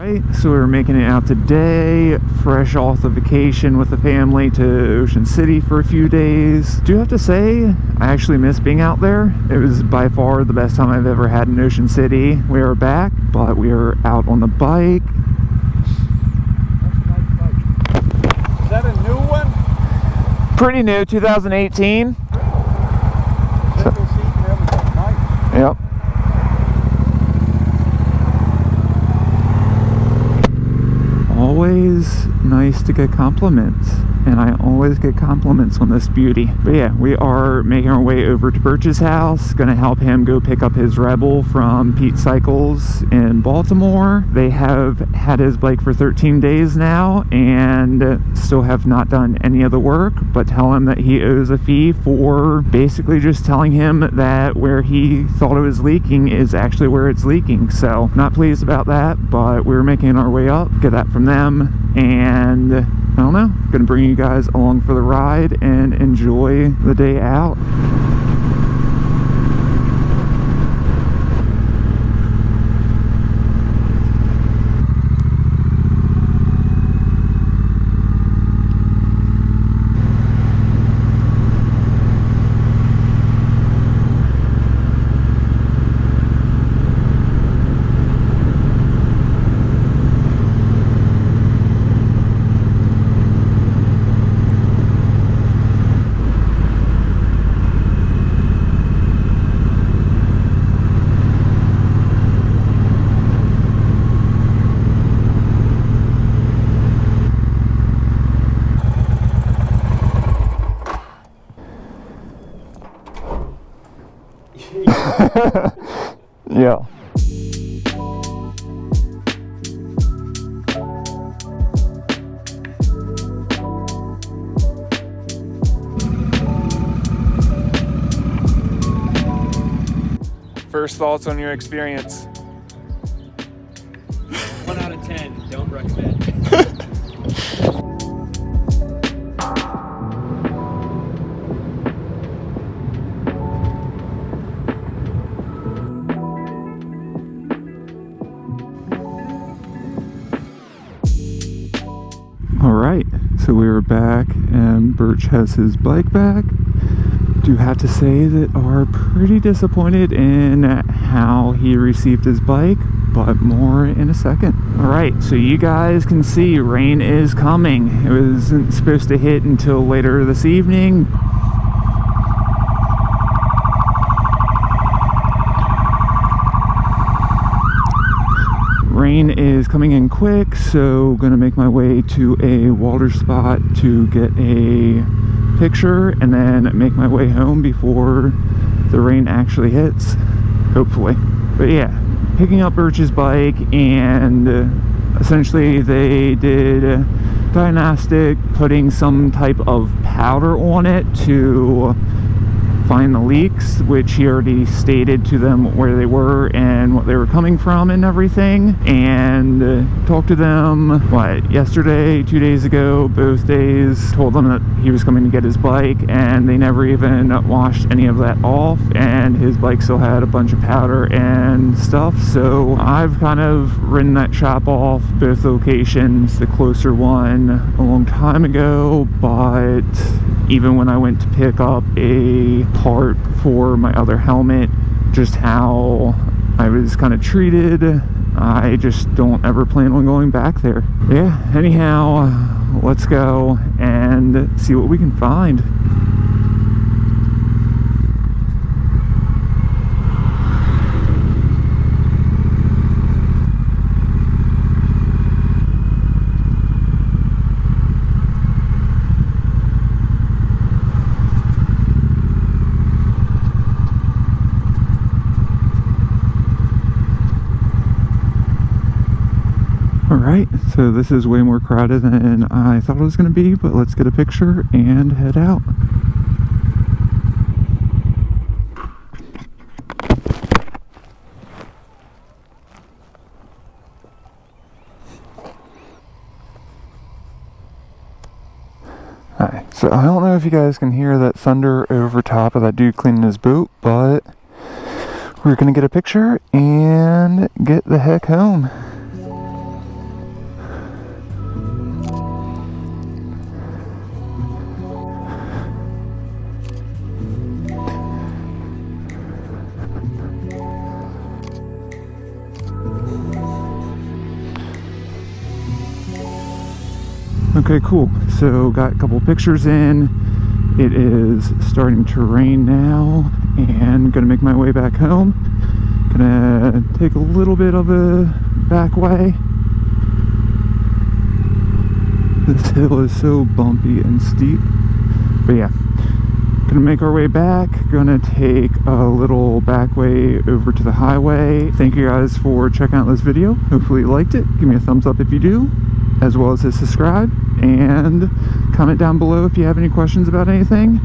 Alright, so we're making it out today, fresh off the vacation with the family to Ocean City for a few days. Do have to say, I actually miss being out there. It was by far the best time I've ever had in Ocean City. We are back, but we are out on the bike. Is that a new one? Pretty new, 2018. Single seat and everything, nice. Yep. Always nice to get compliments, and I always get compliments on this beauty. But yeah, we are making our way over to Burch's house, gonna help him go pick up his Rebel from Pete Cycles in Baltimore. They have had his bike for 13 days now and still have not done any of the work, but tell him that he owes a fee for basically just telling him that where he thought it was leaking is actually where it's leaking. So not pleased about that, but we're making our way up, get that from them, and I don't know, gonna bring you guys along for the ride and enjoy the day out. Yeah. First thoughts on your experience? 1 out of 10, don't recommend. Alright, so we are back and Burch has his bike back. Do have to say that are pretty disappointed in how he received his bike, but more in a second. Alright, so you guys can see rain is coming. It wasn't supposed to hit until later this evening. Rain is coming in quick, so gonna make my way to a water spot to get a picture and then make my way home before the rain actually hits, hopefully. But yeah, picking up Burch's bike, and essentially they did diagnostic, putting some type of powder on it to find the leaks, which he already stated to them where they were and what they were coming from and everything, and talked to them yesterday, 2 days ago, both days, told them that he was coming to get his bike, and they never even washed any of that off, and his bike still had a bunch of powder and stuff. So I've kind of ridden that shop off, both locations, the closer one a long time ago, but even when I went to pick up a part for my other helmet, just how I was kind of treated, I just don't ever plan on going back there. Yeah, anyhow, let's go and see what we can find. Alright, so this is way more crowded than I thought it was going to be, but let's get a picture and head out. Alright, so I don't know if you guys can hear that thunder over top of that dude cleaning his boat, but we're going to get a picture and get the heck home. Okay, cool. So got a couple pictures in. It is starting to rain now, and gonna make my way back home. Gonna take a little bit of a back way. This hill is so bumpy and steep. But yeah, gonna make our way back. Gonna take a little back way over to the highway. Thank you guys for checking out this video. Hopefully you liked it. Give me a thumbs up if you do, as well as hit subscribe, and comment down below if you have any questions about anything.